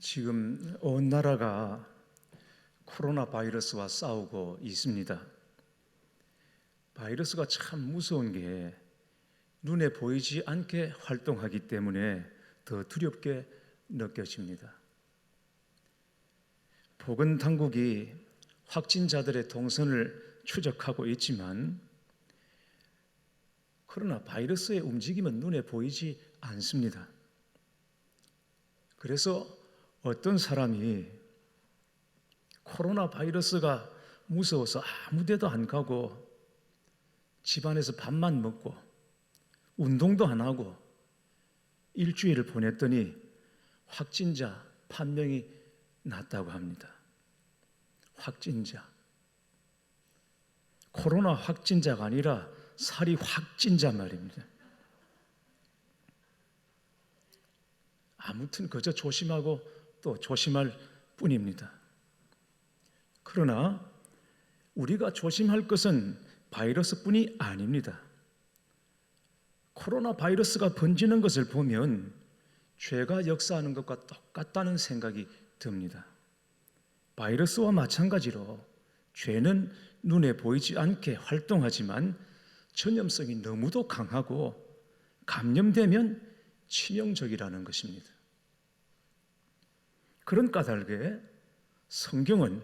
지금 온 나라가 코로나 바이러스와 싸우고 있습니다. 바이러스가 참 무서운 게 눈에 보이지 않게 활동하기 때문에 더 두렵게 느껴집니다. 보건당국이 확진자들의 동선을 추적하고 있지만 그러나 바이러스의 움직임은 눈에 보이지 않습니다. 그래서 어떤 사람이 코로나 바이러스가 무서워서 아무 데도 안 가고 집안에서 밥만 먹고 운동도 안 하고 일주일을 보냈더니 확진자 판명이 났다고 합니다. 확진자. 코로나 확진자가 아니라 살이 확진자 말입니다. 아무튼 그저 조심하고 또 조심할 뿐입니다. 그러나 우리가 조심할 것은 바이러스뿐이 아닙니다. 코로나 바이러스가 번지는 것을 보면 죄가 역사하는 것과 똑같다는 생각이 듭니다. 바이러스와 마찬가지로 죄는 눈에 보이지 않게 활동하지만 전염성이 너무도 강하고 감염되면 치명적이라는 것입니다. 그런 까닭에 성경은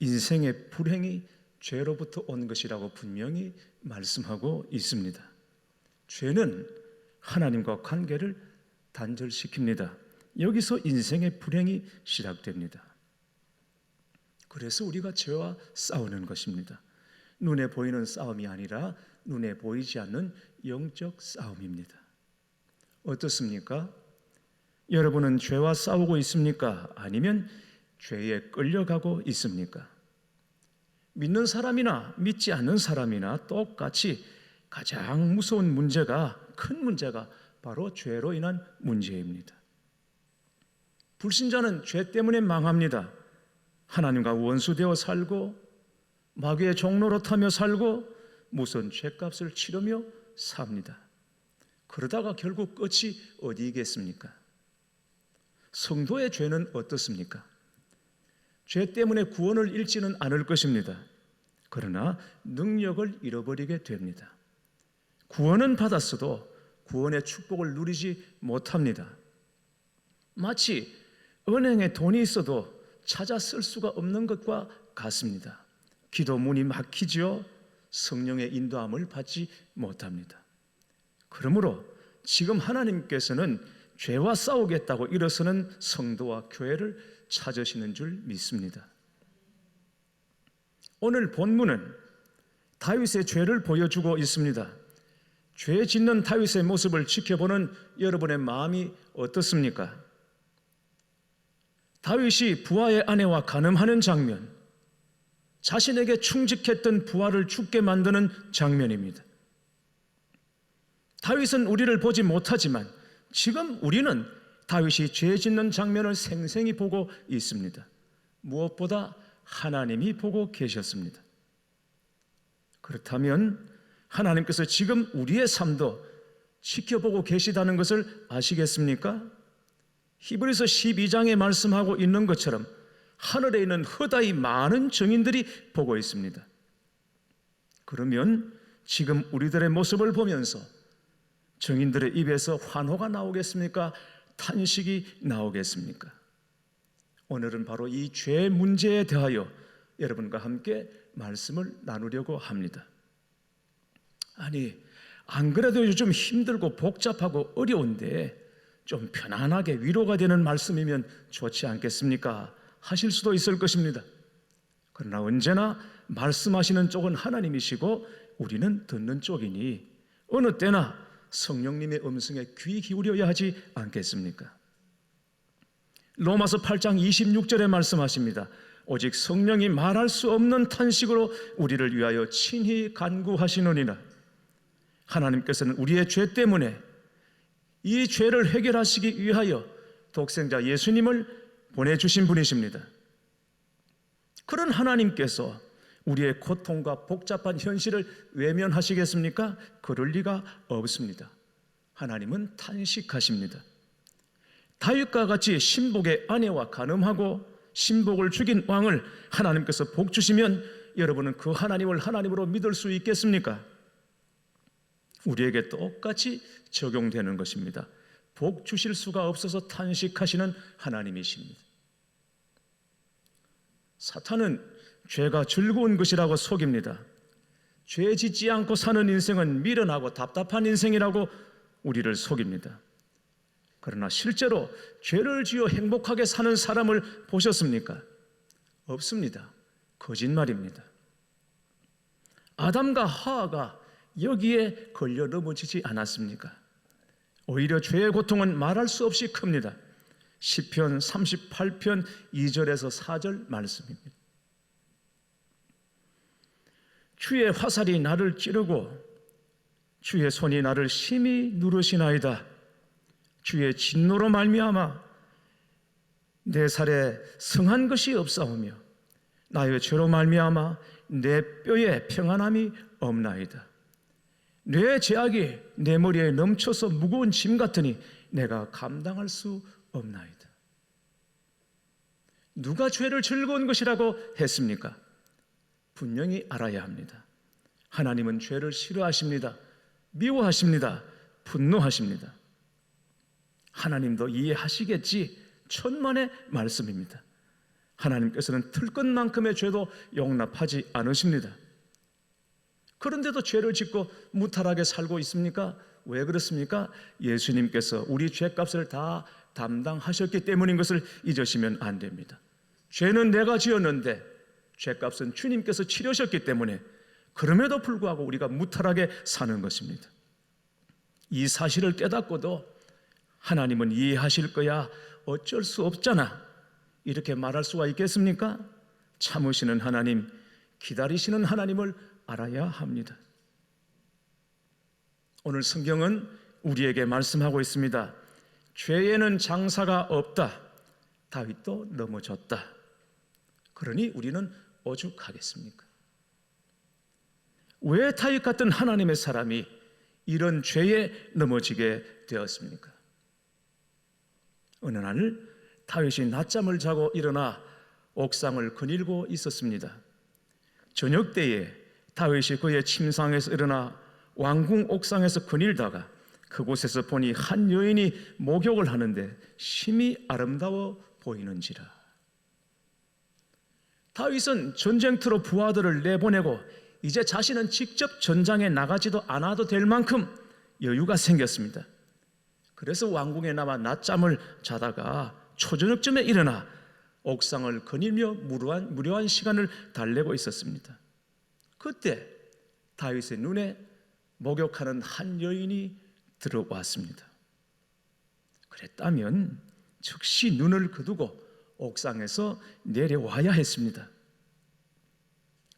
인생의 불행이 죄로부터 온 것이라고 분명히 말씀하고 있습니다. 죄는 하나님과 관계를 단절시킵니다. 여기서 인생의 불행이 시작됩니다. 그래서 우리가 죄와 싸우는 것입니다. 눈에 보이는 싸움이 아니라 눈에 보이지 않는 영적 싸움입니다. 어떻습니까? 여러분은 죄와 싸우고 있습니까? 아니면 죄에 끌려가고 있습니까? 믿는 사람이나 믿지 않는 사람이나 똑같이 가장 무서운 문제가, 큰 문제가 바로 죄로 인한 문제입니다. 불신자는 죄 때문에 망합니다. 하나님과 원수되어 살고 마귀의 종로로 타며 살고 무서운 죄값을 치르며 삽니다. 그러다가 결국 끝이 어디겠습니까? 성도의 죄는 어떻습니까? 죄 때문에 구원을 잃지는 않을 것입니다. 그러나 능력을 잃어버리게 됩니다. 구원은 받았어도 구원의 축복을 누리지 못합니다. 마치 은행에 돈이 있어도 찾아 쓸 수가 없는 것과 같습니다. 기도 문이 막히지요. 성령의 인도함을 받지 못합니다. 그러므로 지금 하나님께서는 죄와 싸우겠다고 일어서는 성도와 교회를 찾으시는 줄 믿습니다. 오늘 본문은 다윗의 죄를 보여주고 있습니다. 죄 짓는 다윗의 모습을 지켜보는 여러분의 마음이 어떻습니까? 다윗이 부하의 아내와 간음하는 장면, 자신에게 충직했던 부하를 죽게 만드는 장면입니다. 다윗은 우리를 보지 못하지만 지금 우리는 다윗이 죄 짓는 장면을 생생히 보고 있습니다. 무엇보다 하나님이 보고 계셨습니다. 그렇다면 하나님께서 지금 우리의 삶도 지켜보고 계시다는 것을 아시겠습니까? 히브리서 12장에 말씀하고 있는 것처럼 하늘에 있는 허다히 많은 증인들이 보고 있습니다. 그러면 지금 우리들의 모습을 보면서 증인들의 입에서 환호가 나오겠습니까? 탄식이 나오겠습니까? 오늘은 바로 이 죄 문제에 대하여 여러분과 함께 말씀을 나누려고 합니다. 아니, 안 그래도 요즘 힘들고 복잡하고 어려운데 좀 편안하게 위로가 되는 말씀이면 좋지 않겠습니까? 하실 수도 있을 것입니다. 그러나 언제나 말씀하시는 쪽은 하나님이시고 우리는 듣는 쪽이니 어느 때나 성령님의 음성에 귀 기울여야 하지 않겠습니까? 로마서 8장 26절에 말씀하십니다. 오직 성령이 말할 수 없는 탄식으로 우리를 위하여 친히 간구하시느니라. 하나님께서는 우리의 죄 때문에 이 죄를 해결하시기 위하여 독생자 예수님을 보내주신 분이십니다. 그런 하나님께서 우리의 고통과 복잡한 현실을 외면하시겠습니까? 그럴 리가 없습니다. 하나님은 탄식하십니다. 다윗과 같이 신복의 아내와 간음하고 신복을 죽인 왕을 하나님께서 복 주시면 여러분은 그 하나님을 하나님으로 믿을 수 있겠습니까? 우리에게 똑같이 적용되는 것입니다. 복 주실 수가 없어서 탄식하시는 하나님이십니다. 사탄은 죄가 즐거운 것이라고 속입니다. 죄 짓지 않고 사는 인생은 미련하고 답답한 인생이라고 우리를 속입니다. 그러나 실제로 죄를 지어 행복하게 사는 사람을 보셨습니까? 없습니다. 거짓말입니다. 아담과 하와가 여기에 걸려 넘어지지 않았습니까? 오히려 죄의 고통은 말할 수 없이 큽니다. 시편 38편 2절에서 4절 말씀입니다. 주의 화살이 나를 찌르고 주의 손이 나를 심히 누르시나이다. 주의 진노로 말미암아 내 살에 성한 것이 없사오며 나의 죄로 말미암아 내 뼈에 평안함이 없나이다. 내 죄악이 내 머리에 넘쳐서 무거운 짐 같으니 내가 감당할 수 없나이다. 누가 죄를 즐거운 것이라고 했습니까? 분명히 알아야 합니다. 하나님은 죄를 싫어하십니다. 미워하십니다. 분노하십니다. 하나님도 이해하시겠지 천만의 말씀입니다. 하나님께서는 틀끝만큼의 죄도 용납하지 않으십니다. 그런데도 죄를 짓고 무탈하게 살고 있습니까? 왜 그렇습니까? 예수님께서 우리 죄값을 다 담당하셨기 때문인 것을 잊으시면 안 됩니다. 죄는 내가 지었는데 죄값은 주님께서 치르셨기 때문에 그럼에도 불구하고 우리가 무탈하게 사는 것입니다. 이 사실을 깨닫고도 하나님은 이해하실 거야, 어쩔 수 없잖아, 이렇게 말할 수가 있겠습니까? 참으시는 하나님, 기다리시는 하나님을 알아야 합니다. 오늘 성경은 우리에게 말씀하고 있습니다. 죄에는 장사가 없다. 다윗도 넘어졌다. 그러니 우리는 오죽하겠습니까? 왜 다윗 같은 하나님의 사람이 이런 죄에 넘어지게 되었습니까? 어느 날 다윗이 낮잠을 자고 일어나 옥상을 거닐고 있었습니다. 저녁 때에 다윗이 그의 침상에서 일어나 왕궁 옥상에서 거닐다가 그곳에서 보니 한 여인이 목욕을 하는데 심히 아름다워 보이는지라. 다윗은 전쟁터로 부하들을 내보내고 이제 자신은 직접 전장에 나가지도 않아도 될 만큼 여유가 생겼습니다. 그래서 왕궁에 남아 낮잠을 자다가 초저녁쯤에 일어나 옥상을 거닐며 무료한 시간을 달래고 있었습니다. 그때 다윗의 눈에 목욕하는 한 여인이 들어왔습니다. 그랬다면 즉시 눈을 거두고 옥상에서 내려와야 했습니다.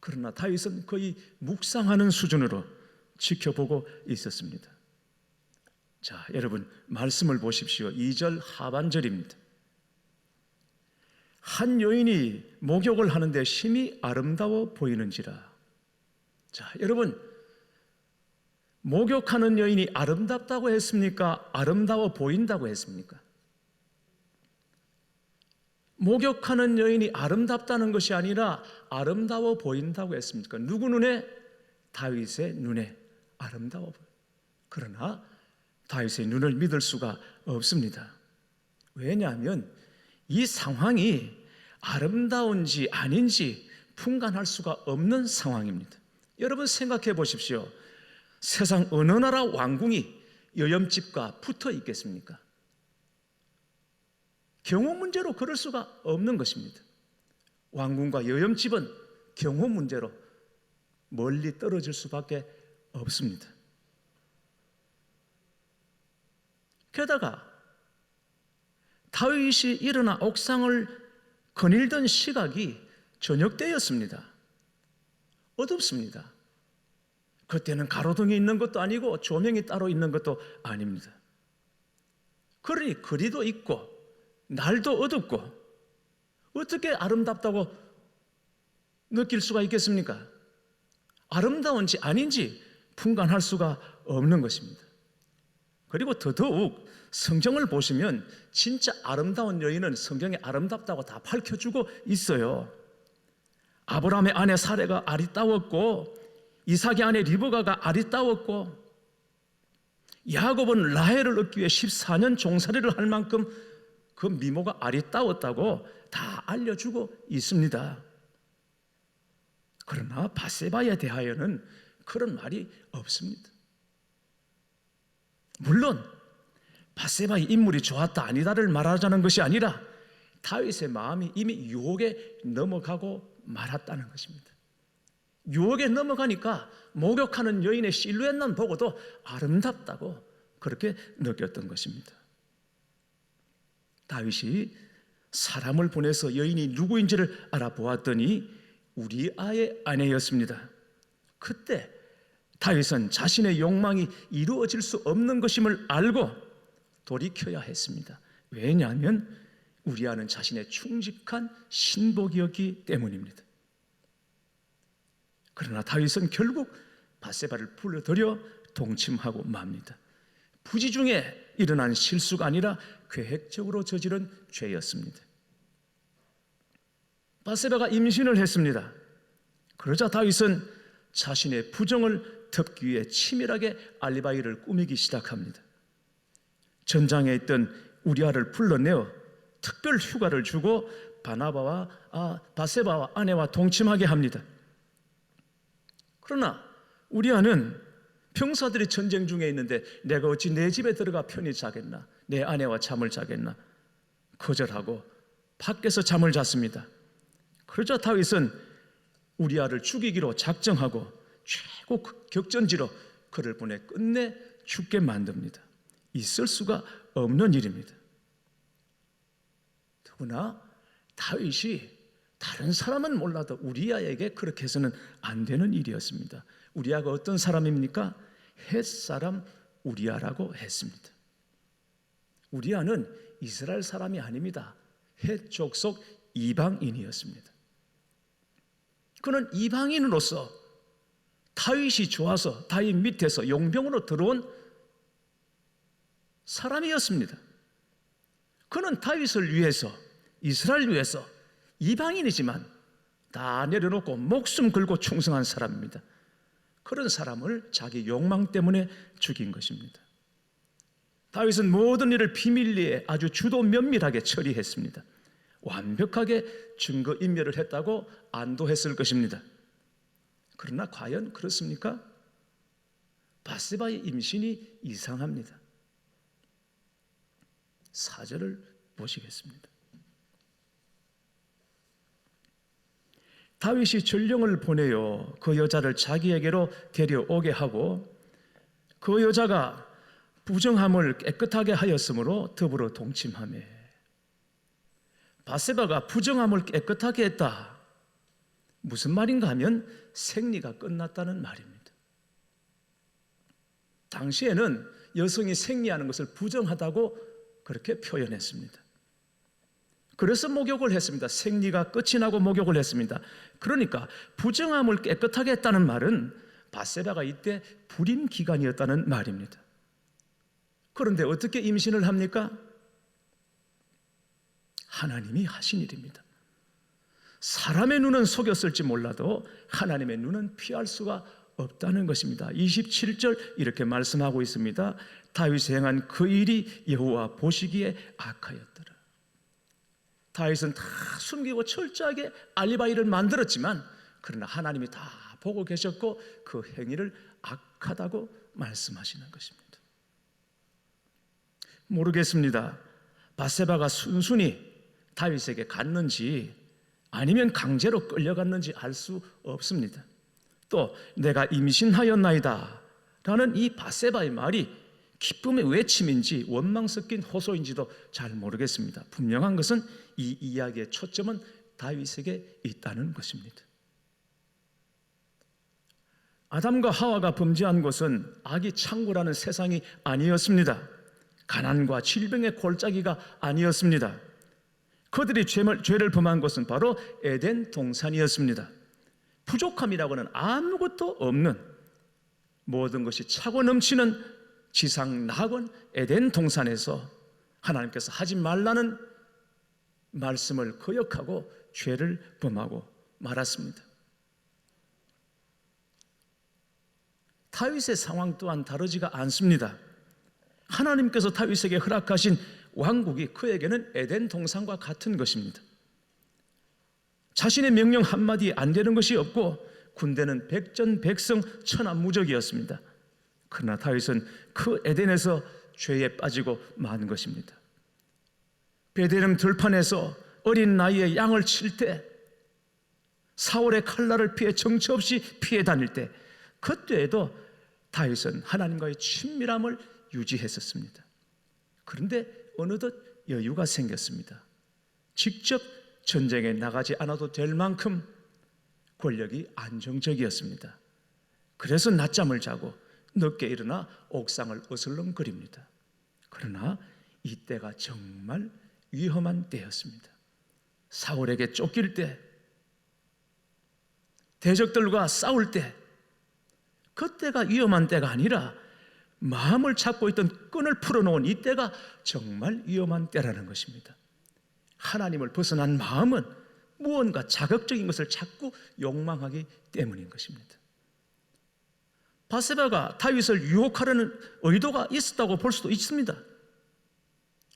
그러나 다윗은 거의 묵상하는 수준으로 지켜보고 있었습니다. 자, 여러분 말씀을 보십시오. 2절 하반절입니다. 한 여인이 목욕을 하는데 심히 아름다워 보이는지라. 자, 여러분 목욕하는 여인이 아름답다고 했습니까? 아름다워 보인다고 했습니까? 목욕하는 여인이 아름답다는 것이 아니라 아름다워 보인다고 했습니까? 누구 눈에? 다윗의 눈에 아름다워 보여. 그러나 다윗의 눈을 믿을 수가 없습니다. 왜냐하면 이 상황이 아름다운지 아닌지 분간할 수가 없는 상황입니다. 여러분 생각해 보십시오. 세상 어느 나라 왕궁이 여염집과 붙어 있겠습니까? 경호 문제로 그럴 수가 없는 것입니다. 왕궁과 여염집은 경호 문제로 멀리 떨어질 수밖에 없습니다. 게다가 다윗이 일어나 옥상을 거닐던 시각이 저녁 때였습니다. 어둡습니다. 그때는 가로등이 있는 것도 아니고 조명이 따로 있는 것도 아닙니다. 그러니 거리도 있고 날도 어둡고 어떻게 아름답다고 느낄 수가 있겠습니까? 아름다운지 아닌지 분간할 수가 없는 것입니다. 그리고 더더욱 성경을 보시면 진짜 아름다운 여인은 성경에 아름답다고 다 밝혀주고 있어요. 아브라함의 아내 사레가 아리따웠고, 이삭의 아내 리브가가 아리따웠고, 야곱은 라헬을 얻기 위해 14년 종살이를 할 만큼 그 미모가 아리따웠다고 다 알려주고 있습니다. 그러나 밧세바에 대하여는 그런 말이 없습니다. 물론 밧세바의 인물이 좋았다 아니다를 말하자는 것이 아니라 다윗의 마음이 이미 유혹에 넘어가고 말았다는 것입니다. 유혹에 넘어가니까 목욕하는 여인의 실루엣만 보고도 아름답다고 그렇게 느꼈던 것입니다. 다윗이 사람을 보내서 여인이 누구인지를 알아보았더니 우리아의 아내였습니다. 그때 다윗은 자신의 욕망이 이루어질 수 없는 것임을 알고 돌이켜야 했습니다. 왜냐하면 우리아는 자신의 충직한 신복이었기 때문입니다. 그러나 다윗은 결국 밧세바를 불러들여 동침하고 맙니다. 부지 중에 일어난 실수가 아니라 계획적으로 저지른 죄였습니다. 밧세바가 임신을 했습니다. 그러자 다윗은 자신의 부정을 덮기 위해 치밀하게 알리바이를 꾸미기 시작합니다. 전장에 있던 우리아를 불러내어 특별 휴가를 주고 밧세바와 아내와 동침하게 합니다. 그러나 우리아는 병사들이 전쟁 중에 있는데 내가 어찌 내 집에 들어가 편히 자겠나, 내 아내와 잠을 자겠나 거절하고 밖에서 잠을 잤습니다. 그러자 다윗은 우리아를 죽이기로 작정하고 최고 격전지로 그를 보내 끝내 죽게 만듭니다. 있을 수가 없는 일입니다. 더구나 다윗이 다른 사람은 몰라도 우리아에게 그렇게 해서는 안 되는 일이었습니다. 우리아가 어떤 사람입니까? 헷사람 우리아라고 했습니다. 우리아는 이스라엘 사람이 아닙니다. 헷 족속 이방인이었습니다. 그는 이방인으로서 다윗이 좋아서 다윗 밑에서 용병으로 들어온 사람이었습니다. 그는 다윗을 위해서, 이스라엘 위해서 이방인이지만 다 내려놓고 목숨 걸고 충성한 사람입니다. 그런 사람을 자기 욕망 때문에 죽인 것입니다. 다윗은 모든 일을 비밀리에 아주 주도 면밀하게 처리했습니다. 완벽하게 증거인멸을 했다고 안도했을 것입니다. 그러나 과연 그렇습니까? 밧세바의 임신이 이상합니다. 4절을 보시겠습니다. 다윗이 전령을 보내어 그 여자를 자기에게로 데려오게 하고 그 여자가 부정함을 깨끗하게 하였으므로 더불어 동침하매. 밧세바가 부정함을 깨끗하게 했다. 무슨 말인가 하면 생리가 끝났다는 말입니다. 당시에는 여성이 생리하는 것을 부정하다고 그렇게 표현했습니다. 그래서 목욕을 했습니다. 생리가 끝이 나고 목욕을 했습니다. 그러니까 부정함을 깨끗하게 했다는 말은 밧세바가 이때 불임 기간이었다는 말입니다. 그런데 어떻게 임신을 합니까? 하나님이 하신 일입니다. 사람의 눈은 속였을지 몰라도 하나님의 눈은 피할 수가 없다는 것입니다. 27절 이렇게 말씀하고 있습니다. 다윗이 행한 그 일이 여호와 보시기에 악하였더라. 다윗은 다 숨기고 철저하게 알리바이를 만들었지만 그러나 하나님이 다 보고 계셨고 그 행위를 악하다고 말씀하시는 것입니다. 모르겠습니다. 밧세바가 순순히 다윗에게 갔는지 아니면 강제로 끌려갔는지 알 수 없습니다. 또 내가 임신하였나이다 라는 이 밧세바의 말이 기쁨의 외침인지 원망 섞인 호소인지도 잘 모르겠습니다. 분명한 것은 이 이야기의 초점은 다윗에게 있다는 것입니다. 아담과 하와가 범죄한 것은 악이 창궐하는 세상이 아니었습니다. 가난과 질병의 골짜기가 아니었습니다. 그들이 죄를 범한 것은 바로 에덴 동산이었습니다. 부족함이라고는 아무것도 없는 모든 것이 차고 넘치는 지상 낙원 에덴 동산에서 하나님께서 하지 말라는 말씀을 거역하고 죄를 범하고 말았습니다. 다윗의 상황 또한 다르지가 않습니다. 하나님께서 다윗에게 허락하신 왕국이 그에게는 에덴 동산과 같은 것입니다. 자신의 명령 한마디에 안 되는 것이 없고 군대는 백전백승 천하무적이었습니다. 그러나 다윗은 그 에덴에서 죄에 빠지고 만 것입니다. 베들레헴 들판에서 어린 나이에 양을 칠 때, 사울의 칼날을 피해 정처 없이 피해 다닐 때, 그때에도 다윗은 하나님과의 친밀함을 유지했었습니다. 그런데 어느덧 여유가 생겼습니다. 직접 전쟁에 나가지 않아도 될 만큼 권력이 안정적이었습니다. 그래서 낮잠을 자고 늦게 일어나 옥상을 어슬렁거립니다. 그러나 이때가 정말 위험한 때였습니다. 사울에게 쫓길 때, 대적들과 싸울 때, 그때가 위험한 때가 아니라 마음을 잡고 있던 끈을 풀어놓은 이때가 정말 위험한 때라는 것입니다. 하나님을 벗어난 마음은 무언가 자극적인 것을 자꾸 욕망하기 때문인 것입니다. 바세바가 다윗을 유혹하려는 의도가 있었다고 볼 수도 있습니다.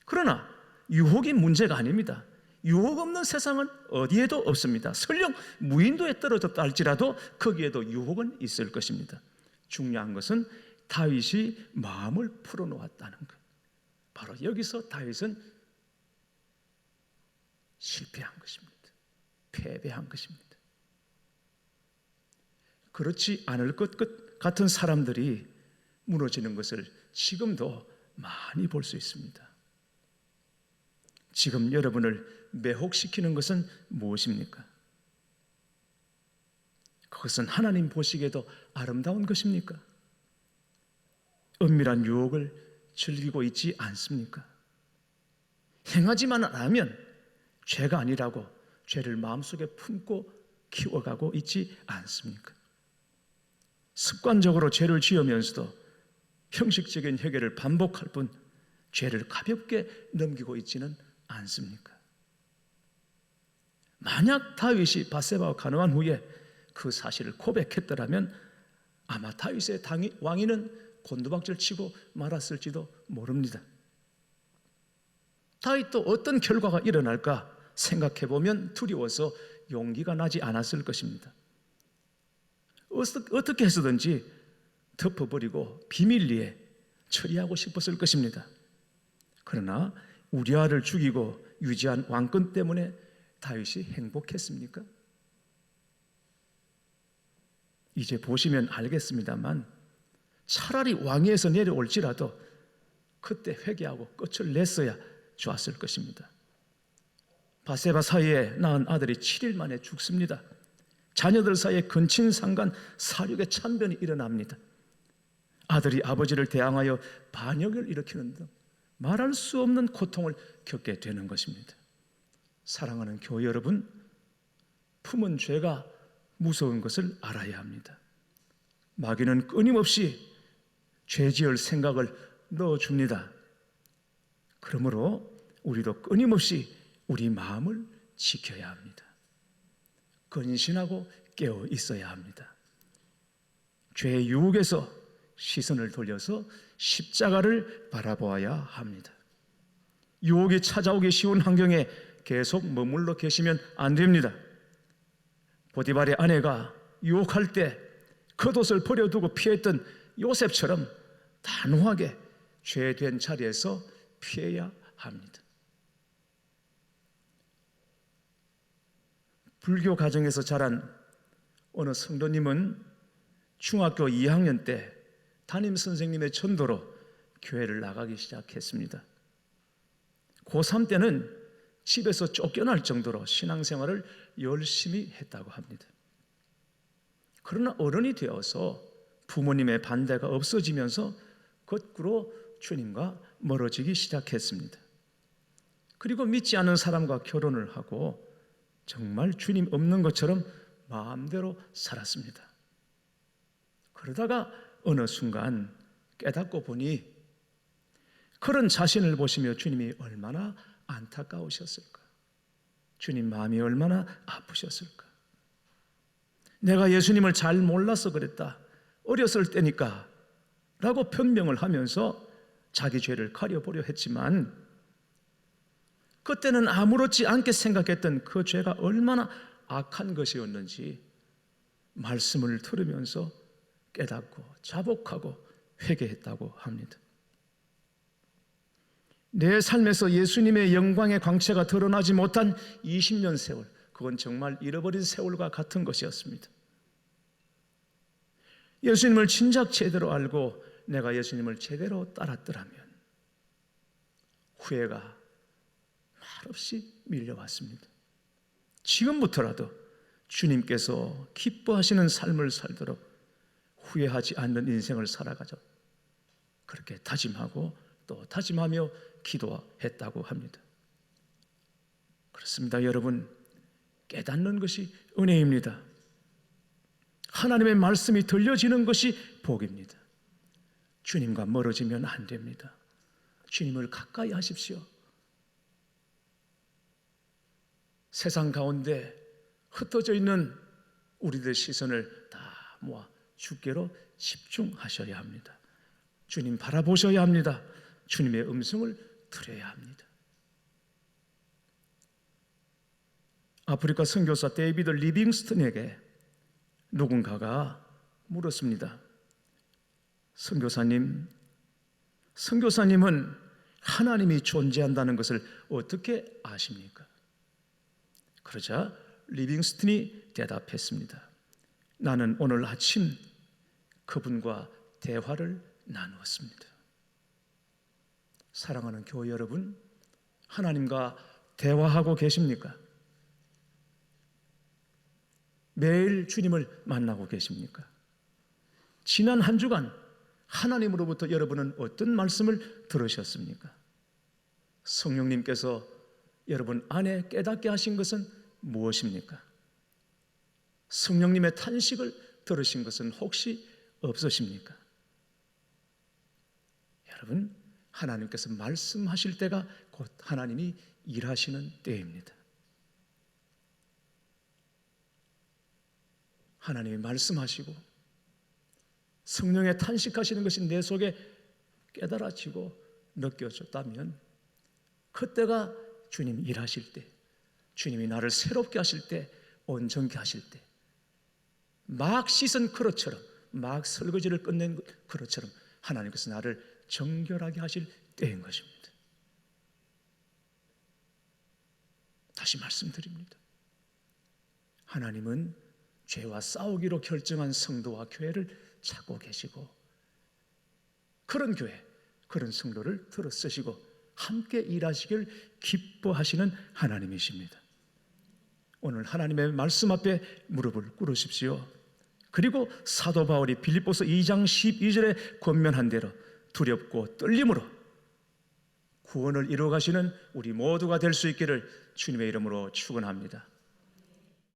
그러나 유혹이 문제가 아닙니다. 유혹 없는 세상은 어디에도 없습니다. 설령 무인도에 떨어졌다 할지라도 거기에도 유혹은 있을 것입니다. 중요한 것은 다윗이 마음을 풀어놓았다는 것. 바로 여기서 다윗은 실패한 것입니다. 패배한 것입니다. 그렇지 않을 것 같은 사람들이 무너지는 것을 지금도 많이 볼 수 있습니다. 지금 여러분을 매혹시키는 것은 무엇입니까? 그것은 하나님 보시기에도 아름다운 것입니까? 은밀한 유혹을 즐기고 있지 않습니까? 행하지만 않으면 죄가 아니라고 죄를 마음속에 품고 키워가고 있지 않습니까? 습관적으로 죄를 지으면서도 형식적인 회개를 반복할 뿐 죄를 가볍게 넘기고 있지는 않습니까? 만약 다윗이 바세바와 간호한 후에 그 사실을 고백했더라면 아마 다윗의 왕위는 곤두박질 치고 말았을지도 모릅니다. 다윗도 어떤 결과가 일어날까 생각해보면 두려워서 용기가 나지 않았을 것입니다. 어떻게 해서든지 덮어버리고 비밀리에 처리하고 싶었을 것입니다. 그러나 우리아를 죽이고 유지한 왕권 때문에 다윗이 행복했습니까? 이제 보시면 알겠습니다만 차라리 왕위에서 내려올지라도 그때 회개하고 끝을 냈어야 좋았을 것입니다. 바세바 사이에 낳은 아들이 7일 만에 죽습니다. 자녀들 사이에 근친상간 사륙의 참변이 일어납니다. 아들이 아버지를 대항하여 반역을 일으키는 등 말할 수 없는 고통을 겪게 되는 것입니다. 사랑하는 교회 여러분, 품은 죄가 무서운 것을 알아야 합니다. 마귀는 끊임없이 죄 지을 생각을 넣어줍니다. 그러므로 우리도 끊임없이 우리 마음을 지켜야 합니다. 근신하고 깨어 있어야 합니다. 죄의 유혹에서 시선을 돌려서 십자가를 바라보아야 합니다. 유혹이 찾아오기 쉬운 환경에 계속 머물러 계시면 안 됩니다. 보디발의 아내가 유혹할 때 겉옷을 버려두고 피했던 요셉처럼 단호하게 죄된 자리에서 피해야 합니다. 불교 가정에서 자란 어느 성도님은 중학교 2학년 때 담임 선생님의 전도로 교회를 나가기 시작했습니다. 고3 때는 집에서 쫓겨날 정도로 신앙생활을 열심히 했다고 합니다. 그러나 어른이 되어서 부모님의 반대가 없어지면서 거꾸로 주님과 멀어지기 시작했습니다. 그리고 믿지 않는 사람과 결혼을 하고 정말 주님 없는 것처럼 마음대로 살았습니다. 그러다가 어느 순간 깨닫고 보니 그런 자신을 보시며 주님이 얼마나 안타까우셨을까? 주님 마음이 얼마나 아프셨을까? 내가 예수님을 잘 몰라서 그랬다, 어렸을 때니까 라고 변명을 하면서 자기 죄를 가려보려 했지만, 그때는 아무렇지 않게 생각했던 그 죄가 얼마나 악한 것이었는지 말씀을 들으면서 깨닫고 자복하고 회개했다고 합니다. 내 삶에서 예수님의 영광의 광채가 드러나지 못한 20년 세월, 그건 정말 잃어버린 세월과 같은 것이었습니다. 예수님을 진작 제대로 알고 내가 예수님을 제대로 따랐더라면 후회가 말없이 밀려왔습니다. 지금부터라도 주님께서 기뻐하시는 삶을 살도록 후회하지 않는 인생을 살아가자, 그렇게 다짐하고 또 다짐하며 기도했다고 합니다. 그렇습니다. 여러분, 깨닫는 것이 은혜입니다. 하나님의 말씀이 들려지는 것이 복입니다. 주님과 멀어지면 안 됩니다. 주님을 가까이 하십시오. 세상 가운데 흩어져 있는 우리들의 시선을 다 모아 주께로 집중하셔야 합니다. 주님 바라보셔야 합니다. 주님의 음성을 들어야 합니다. 아프리카 선교사 데이비드 리빙스턴에게 누군가가 물었습니다. 선교사님은 하나님이 존재한다는 것을 어떻게 아십니까? 그러자 리빙스턴이 대답했습니다. 나는 오늘 아침 그분과 대화를 나누었습니다. 사랑하는 교회 여러분, 하나님과 대화하고 계십니까? 매일 주님을 만나고 계십니까? 지난 한 주간 하나님으로부터 여러분은 어떤 말씀을 들으셨습니까? 성령님께서 여러분 안에 깨닫게 하신 것은 무엇입니까? 성령님의 탄식을 들으신 것은 혹시 없으십니까? 여러분, 하나님께서 말씀하실 때가 곧 하나님이 일하시는 때입니다. 하나님이 말씀하시고 성령의 탄식하시는 것이 내 속에 깨달아지고 느껴졌다면, 그때가 주님이 일하실 때, 주님이 나를 새롭게 하실 때, 온전케 하실 때, 막 씻은 그릇처럼, 막 설거지를 끝낸 그릇처럼 하나님께서 나를 정결하게 하실 때인 것입니다. 다시 말씀드립니다. 하나님은 죄와 싸우기로 결정한 성도와 교회를 찾고 계시고, 그런 교회, 그런 성도를 들어 쓰시고 함께 일하시길 기뻐하시는 하나님이십니다. 오늘 하나님의 말씀 앞에 무릎을 꿇으십시오. 그리고 사도 바울이 빌립보서 2장 12절에 권면한 대로 두렵고 떨림으로 구원을 이루어 가시는 우리 모두가 될 수 있기를 주님의 이름으로 축원합니다.